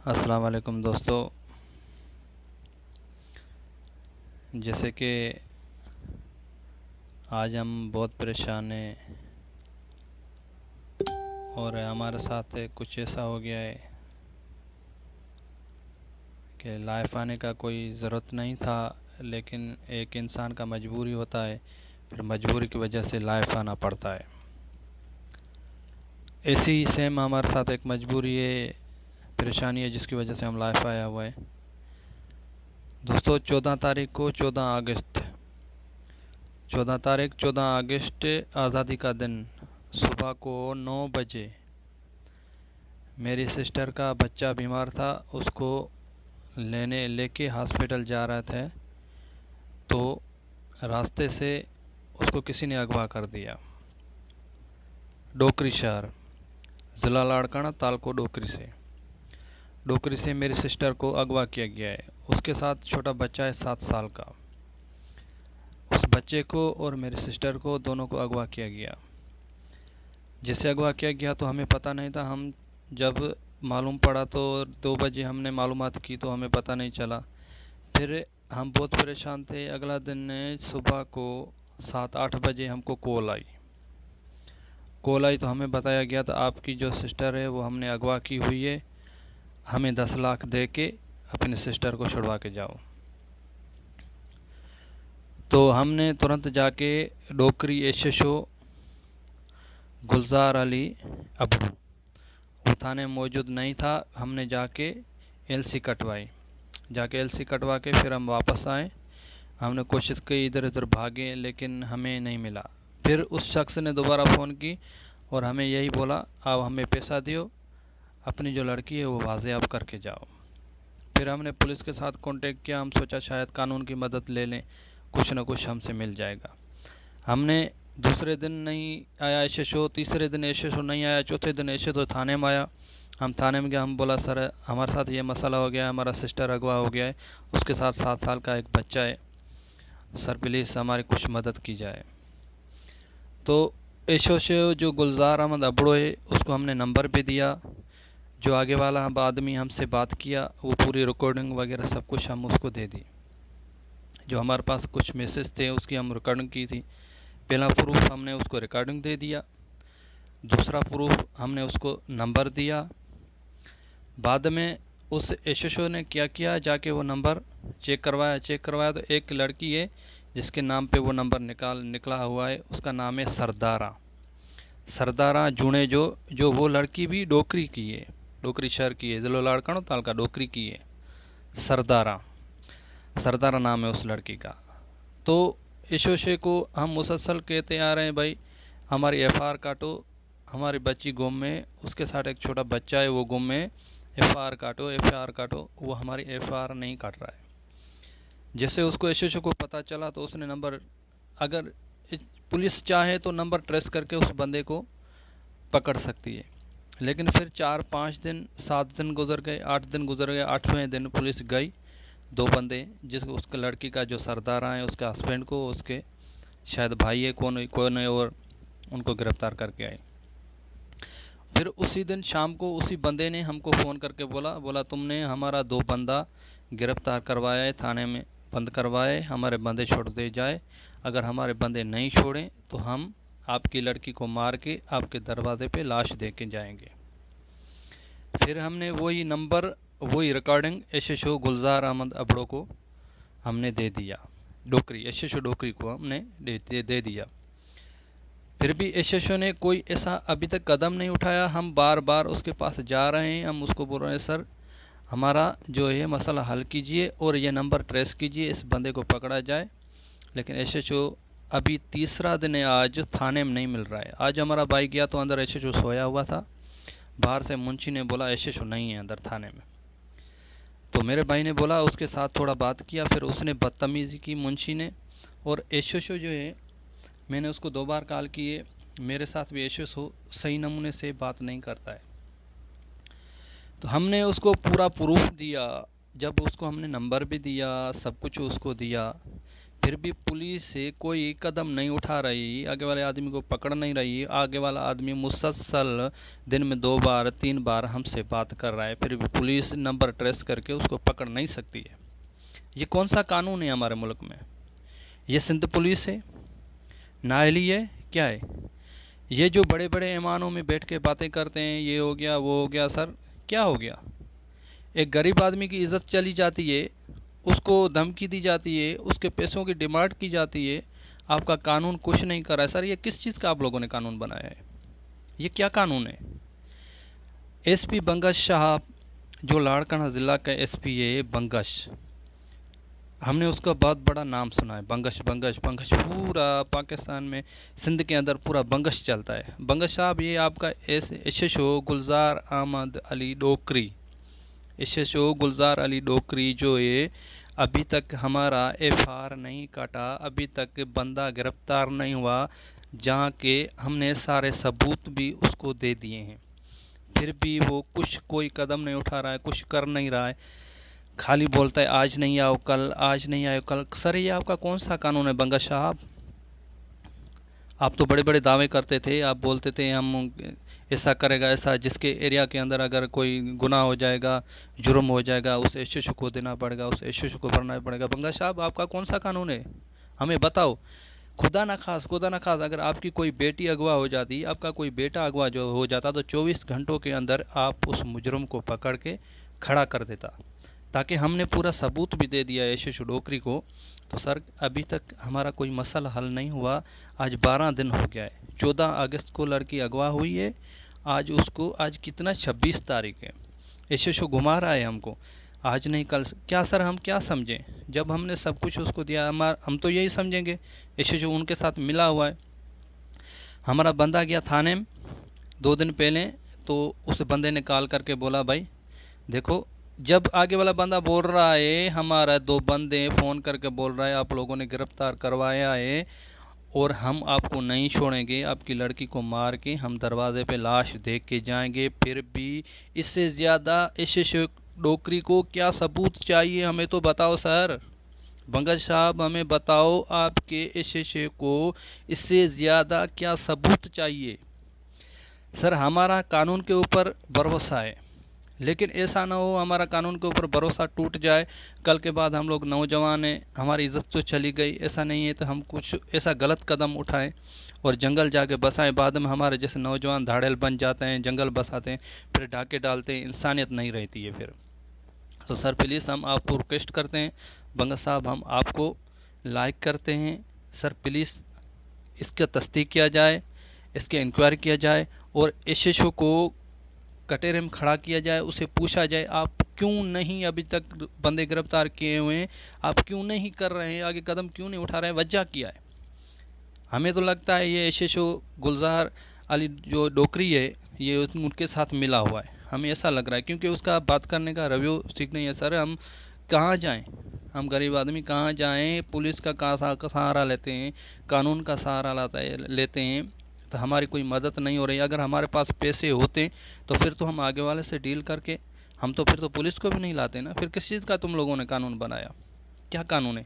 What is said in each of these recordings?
अस्सलाम वालेकुम दोस्तों। जैसे कि आज हम बहुत परेशान हैं और हमारे साथ कुछ ऐसा हो गया है कि लाइफ आने का कोई ज़रूरत नहीं था, लेकिन एक इंसान का मजबूरी होता है, फिर मजबूरी की वजह से लाइफ आना पड़ता है। ऐसी ही सेम हमारे साथ एक मजबूरी है, परेशानी है, जिसकी वजह से हम लाइफ आया हुआ है। दोस्तों 14 तारीख को 14 अगस्त आज़ादी का दिन सुबह को 9 बजे मेरी सिस्टर का बच्चा बीमार था, उसको लेके हॉस्पिटल जा रहे थे, तो रास्ते से उसको किसी ने अगवा कर दिया। डोकरी शहर, ज़िला लाड़काना, तालको डोकरी से मेरी सिस्टर को अगवा किया गया है। उसके साथ छोटा बच्चा है 7 साल का। उस बच्चे को और मेरी सिस्टर को दोनों को अगवा किया गया। जैसे अगवा किया गया तो हमें पता नहीं था। हम जब मालूम पड़ा तो 2 बजे हमने मालूमात की, तो हमें पता नहीं चला। फिर हम बहुत परेशान थे। अगला दिन सुबह को 7-8 बजे हमको कॉल आई तो हमें बताया गया था आपकी जो सिस्टर है वो हमने अगवा की हुई है, हमें 10 लाख दे के अपने सिस्टर को छुड़वा के जाओ। तो हमने तुरंत जाके डोकरी एसएचओ गुलजार अली अबू, वो थाने मौजूद नहीं था। हमने जाके एलसी कटवा के फिर हम वापस आए। हमने कोशिश की, इधर उधर भागे, लेकिन हमें नहीं मिला। फिर उस शख्स ने दोबारा फ़ोन की और हमें यही बोला, आप हमें पैसा दियो, अपनी जो लड़की है वो वाज़ेब करके जाओ। फिर हमने पुलिस के साथ कांटेक्ट किया। हम सोचा शायद कानून की मदद ले लें, कुछ न कुछ हमसे मिल जाएगा। हमने दूसरे दिन नहीं आया एसएचओ, तीसरे दिन एसएचओ नहीं आया, चौथे दिन एसएचओ थाने में आया। हम थाने में गए, हम बोला सर हमारे साथ ये मसला हो गया है, हमारा सिस्टर अगवा हो गया है, उसके साथ 7 साल का एक बच्चा है, सर प्लीज़ हमारी कुछ मदद की जाए। तो एसएचओ जो गुलजार अहमद अबड़ो है उसको हमने नंबर भी दिया। जो आगे वाला आदमी हमसे बात किया वो पूरी रिकॉर्डिंग वगैरह सब कुछ हम उसको दे दी। जो हमारे पास कुछ मैसेज थे उसकी हम रिकॉर्डिंग की थी। पहला प्रूफ हमने उसको रिकॉर्डिंग दे दिया, दूसरा प्रूफ हमने उसको नंबर दिया। बाद में उस एसएचओ ने क्या किया, जाके वो नंबर चेक करवाया तो एक लड़की है जिसके नाम पे वो नंबर निकला हुआ है, उसका नाम है सरदारा जुणे। जो वो लड़की भी डोकरी की है, डोकरी शहर की है, जिला लाड़काना तालका डोकरी की है। सरदारा नाम है उस लड़की का। तो एसोशे को हम मुसलसल कहते आ रहे हैं, भाई हमारी एफआईआर काटो, हमारी बच्ची गुम है, उसके साथ एक छोटा बच्चा है वो गुम है, एफआईआर काटो। वो हमारी एफआईआर नहीं काट रहा है। जैसे उसको एसोशे को पता चला तो उसने नंबर, अगर पुलिस चाहे तो नंबर ट्रेस करके उस बंदे को पकड़ सकती है, लेकिन फिर 4-5 दिन 7 दिन गुजर गए, 8 दिन गुजर गए। 8वें दिन पुलिस गई, 2 बंदे, जिसको उसके लड़की का जो सरदारा है उसके हस्बैंड को, उसके शायद भाई है कौन है, और उनको गिरफ्तार करके आए। फिर उसी दिन शाम को उसी बंदे ने हमको फ़ोन करके बोला तुमने हमारा 2 बंदा गिरफ्तार करवाया है, थाने में बंद करवाए, हमारे बंदे छोड़ दे जाए। अगर हमारे बंदे नहीं छोड़ें तो हम आपकी लड़की को मार के आपके दरवाजे पे लाश दे के जाएंगे। फिर हमने वही नंबर, वही रिकॉर्डिंग एसएचओ गुलजार अहमद अबड़ो को हमने दे दिया, एसएचओ डोकरी को हमने दे दिया। फिर भी एसएचओ ने कोई ऐसा अभी तक कदम नहीं उठाया। हम बार बार उसके पास जा रहे हैं, हम उसको बोल रहे हैं सर हमारा जो है मसला हल कीजिए और ये नंबर ट्रेस कीजिए, इस बंदे को पकड़ा जाए। लेकिन एसएचओ अभी तीसरा दिन है आज, थाने में नहीं मिल रहा है। आज हमारा भाई गया तो अंदर एसएचओ सोया हुआ था, बाहर से मुंशी ने बोला एसएचओ नहीं है अंदर थाने में। तो मेरे भाई ने बोला, उसके साथ थोड़ा बात किया, फिर उसने बदतमीज़ी की मुंशी ने। और एसएचओ जो है, मैंने उसको 2 बार कॉल किए, मेरे साथ भी एसएचओ सही नमूने से बात नहीं करता है। तो हमने उसको पूरा प्रूफ दिया, जब उसको हमने नंबर भी दिया, सब कुछ उसको दिया, फिर भी पुलिस से कोई कदम नहीं उठा रही, आगे वाले आदमी को पकड़ नहीं रही। आगे वाला आदमी मुसलसल दिन में 2 बार 3 बार हमसे बात कर रहा है, फिर भी पुलिस नंबर ट्रेस करके उसको पकड़ नहीं सकती है। ये कौन सा कानून है हमारे मुल्क में? ये सिंध पुलिस है, नाअहली है, क्या है? ये जो बड़े बड़े ऐवानों में बैठ के बातें करते हैं, ये हो गया वो हो गया, सर क्या हो गया? एक गरीब आदमी की इज्जत चली जाती है, उसको धमकी दी जाती है, उसके पैसों की डिमांड की जाती है, आपका कानून कुछ नहीं कर रहा है। सर ये किस चीज़ का आप लोगों ने कानून बनाया है? ये क्या कानून है? एसपी बंगश साहब, जो लाड़काना ज़िला का एसपी है बंगश, हमने उसका बहुत बड़ा नाम सुना है, बंगश बंगश बंगश। पूरा पाकिस्तान में सिंध के अंदर पूरा बंगश चलता है। बंगश साहब ये आपका एसएचओ गुलजार अहमद अली डोकरी, एसएचओ गुलजार अली डोकरी जो है, अभी तक हमारा एफआईआर नहीं काटा, अभी तक बंदा गिरफ्तार नहीं हुआ, जहाँ के हमने सारे सबूत भी उसको दे दिए हैं, फिर भी वो कोई कदम नहीं उठा रहा है, कुछ कर नहीं रहा है, खाली बोलता है आज नहीं आओ कल, आज नहीं आओ कल। सर ये आपका कौन सा कानून है बंगश साहब? आप तो बड़े बड़े दावे करते थे, आप बोलते थे हम ऐसा करेगा ऐसा, जिसके एरिया के अंदर अगर कोई गुनाह हो जाएगा, जुर्म हो जाएगा, उस एसएचओ को देना पड़ेगा, उस एसएचओ को भरना पड़ेगा। बंगश साहब आपका कौन सा कानून है? हमें बताओ। खुदा न खास अगर आपकी कोई बेटी अगवा हो जाती, आपका कोई बेटा अगवा जो हो जाता, तो 24 घंटों के अंदर आप उस मुजरम को पकड़ के खड़ा कर देता, ताकि हमने पूरा सबूत भी दे दिया एसएचओ डोकरी को। तो सर अभी तक हमारा कोई मसला हल नहीं हुआ। आज 12 दिन हो गया है, 14 अगस्त को लड़की अगवा हुई है, आज कितना 26 तारीख है, एसएचओ घुमा रहा है हमको, आज नहीं कल। क्या सर हम क्या समझें? जब हमने सब कुछ उसको दिया, हम तो यही समझेंगे एसएचओ उनके साथ मिला हुआ है। हमारा बंदा गया थाने में 2 दिन पहले, तो उस बंदे ने कॉल करके बोला भाई देखो, जब आगे वाला बंदा बोल रहा है, हमारा 2 बंदे फ़ोन करके बोल रहा है आप लोगों ने गिरफ्तार करवाया है और हम आपको नहीं छोड़ेंगे, आपकी लड़की को मार के हम दरवाजे पे लाश देख के जाएंगे, फिर भी इससे ज़्यादा एसएचओ डोकरी को क्या सबूत चाहिए हमें तो बताओ सर। बंगश साहब हमें बताओ, आपके एसएचओ को इससे ज़्यादा क्या सबूत चाहिए? सर हमारा कानून के ऊपर भरोसा है, लेकिन ऐसा ना हो हमारा कानून के ऊपर भरोसा टूट जाए, कल के बाद हम लोग नौजवान हैं, हमारी इज्जत तो चली गई, ऐसा नहीं है तो हम कुछ ऐसा गलत कदम उठाएं और जंगल जाके बसाएं, बाद में हमारे जैसे नौजवान धाड़ेल बन जाते हैं, जंगल बसाते हैं, फिर डाके डालते हैं, इंसानियत नहीं रहती है फिर। तो सर प्लीज़ हम आपको रिक्वेस्ट करते हैं, बंगश साहब हम आपको लाइक करते हैं, सर प्लीज़ इसका तस्दीक किया जाए, इसके इंक्वायरी किया जाए और एसएचओ को कटहरे में खड़ा किया जाए, उसे पूछा जाए आप क्यों नहीं अभी तक बंदे गिरफ्तार किए हुए हैं, आप क्यों नहीं कर रहे हैं, आगे कदम क्यों नहीं उठा रहे हैं, वजह क्या है? हमें तो लगता है ये एसएचओ गुलजार अली जो डोकरी है, ये उनके साथ मिला हुआ है, हमें ऐसा लग रहा है, क्योंकि उसका बात करने का रवैया ठीक नहीं है। सर हम कहाँ जाएं, हम गरीब आदमी कहाँ जाएं? पुलिस का सहारा लेते हैं, कानून का सहारा लेते हैं, तो हमारी कोई मदद नहीं हो रही। अगर हमारे पास पैसे होते तो फिर तो हम आगे वाले से डील करके हम तो फिर तो पुलिस को भी नहीं लाते ना। फिर किस चीज़ का तुम लोगों ने कानून बनाया? क्या कानून है?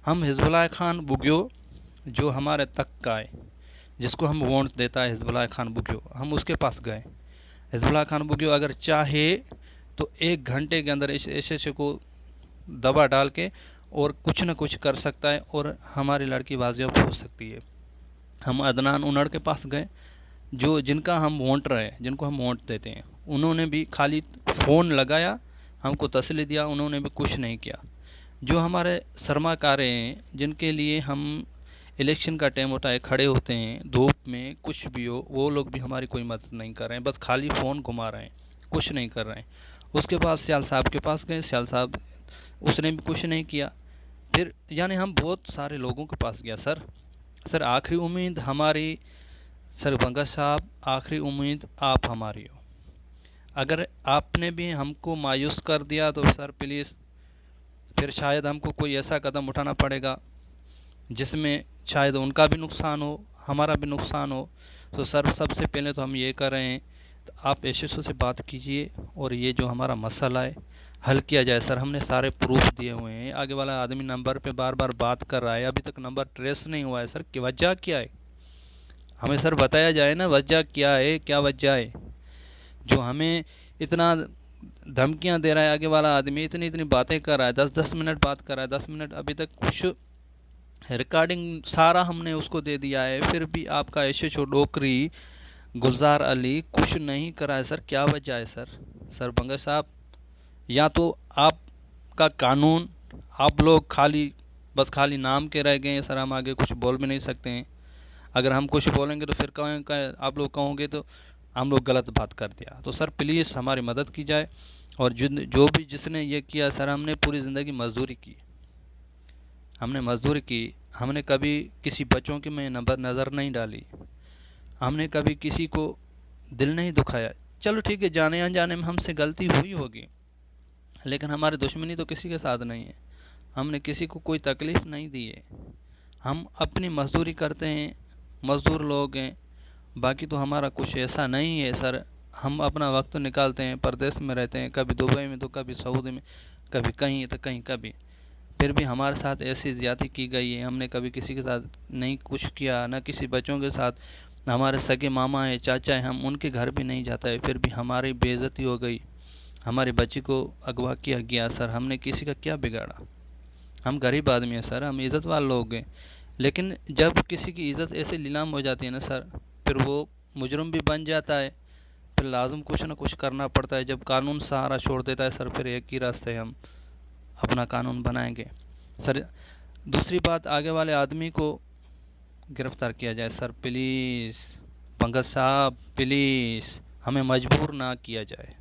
हम हिजबुल्लाह खान बुगियो जो हमारे तक का है, जिसको हम वोट देता है हिजबुल्लाह खान बुगियो, हम उसके पास गए। हिजबुल्लाह खान बुगियो अगर चाहे तो 1 घंटे के अंदर इस एसएचओ को दबा डाल के और कुछ न कुछ कर सकता है और हमारी लड़की बाजियाब हो सकती है। हम अदनान उनड़ के पास गए, जो जिनका हम वोट रहे, जिनको हम वोट देते हैं, उन्होंने भी खाली फ़ोन लगाया, हमको तसल्ली दिया, उन्होंने भी कुछ नहीं किया। जो हमारे सरमाकारे हैं, जिनके लिए हम इलेक्शन का टाइम उठाए खड़े होते हैं धूप में, कुछ भी हो, वो लोग भी हमारी कोई मदद नहीं कर रहे हैं, बस खाली फ़ोन घुमा रहे हैं, कुछ नहीं कर रहे हैं। उसके बाद सियाल साहब के पास गए, सियाल साहब उसने भी कुछ नहीं किया। फिर यानी हम बहुत सारे लोगों के पास गया। सर आखिरी उम्मीद हमारी, सर बंगश साहब आखिरी उम्मीद आप हमारी हो। अगर आपने भी हमको मायूस कर दिया तो सर प्लीज़ फिर शायद हमको कोई ऐसा कदम उठाना पड़ेगा जिसमें शायद उनका भी नुकसान हो, हमारा भी नुकसान हो। तो सर सबसे पहले तो हम ये कर रहे हैं, तो आप एसएचओ से बात कीजिए और ये जो हमारा मसला है हल किया जाए सर। हमने सारे प्रूफ दिए हुए हैं, आगे वाला आदमी नंबर पे बार बार बात कर रहा है, अभी तक नंबर ट्रेस नहीं हुआ है सर। की वजह क्या है, हमें सर बताया जाए ना, वजह क्या है, क्या वजह है जो हमें इतना धमकियां दे रहा है। आगे वाला आदमी इतनी इतनी बातें कर रहा है, 10-10 मिनट बात कर रहा है, 10 मिनट, अभी तक कुछ रिकॉर्डिंग सारा हमने उसको दे दिया है, फिर भी आपका एसएचओ डोकरी गुलजार अली कुछ नहीं करा है सर। क्या वजह है सर? सर बंगा साहब, या तो आपका कानून, आप लोग खाली बस खाली नाम के रह गए हैं सर, हम आगे कुछ बोल भी नहीं सकते हैं। अगर हम कुछ बोलेंगे तो फिर कहें आप लोग कहोगे तो हम लोग गलत बात कर दिया। तो सर प्लीज़ हमारी मदद की जाए। और जो भी जिसने ये किया सर, हमने पूरी ज़िंदगी मजदूरी की, हमने मजदूरी की, हमने कभी किसी बच्चों की में नज़र नहीं डाली, हमने कभी किसी को दिल नहीं दुखाया। चलो ठीक है, जाने अनजाने में हमसे गलती हुई होगी, लेकिन हमारी दुश्मनी तो किसी के साथ नहीं है, हमने किसी को कोई तकलीफ़ नहीं दी है। हम अपनी मजदूरी करते हैं, मज़दूर लोग हैं, बाकी तो हमारा कुछ ऐसा नहीं है सर। हम अपना वक्त निकालते हैं, परदेश में रहते हैं, कभी दुबई में तो कभी सऊदी में, कभी कहीं तो कहीं कभी, फिर भी हमारे साथ ऐसी ज़्यादती की गई है। हमने कभी किसी के साथ नहीं कुछ किया, ना किसी बच्चों के साथ। हमारे सगे मामा है, चाचा है, हम उनके घर भी नहीं जाता है, फिर भी हमारी बेइज्जती हो गई, हमारी बच्ची को अगवा किया गया सर। हमने किसी का क्या बिगाड़ा? हम गरीब आदमी हैं सर, हम इज़्ज़त वाले लोग हैं, लेकिन जब किसी की इज़्ज़त ऐसे नीलाम हो जाती है ना सर, फिर वो मुजरिम भी बन जाता है, फिर लाजम कुछ ना कुछ करना पड़ता है। जब कानून सहारा छोड़ देता है सर, फिर एक ही रास्ते हम अपना कानून बनाएंगे सर। दूसरी बात, आगे वाले आदमी को गिरफ्तार किया जाए सर प्लीज़। पंकज साहब प्लीज़, हमें मजबूर ना किया जाए।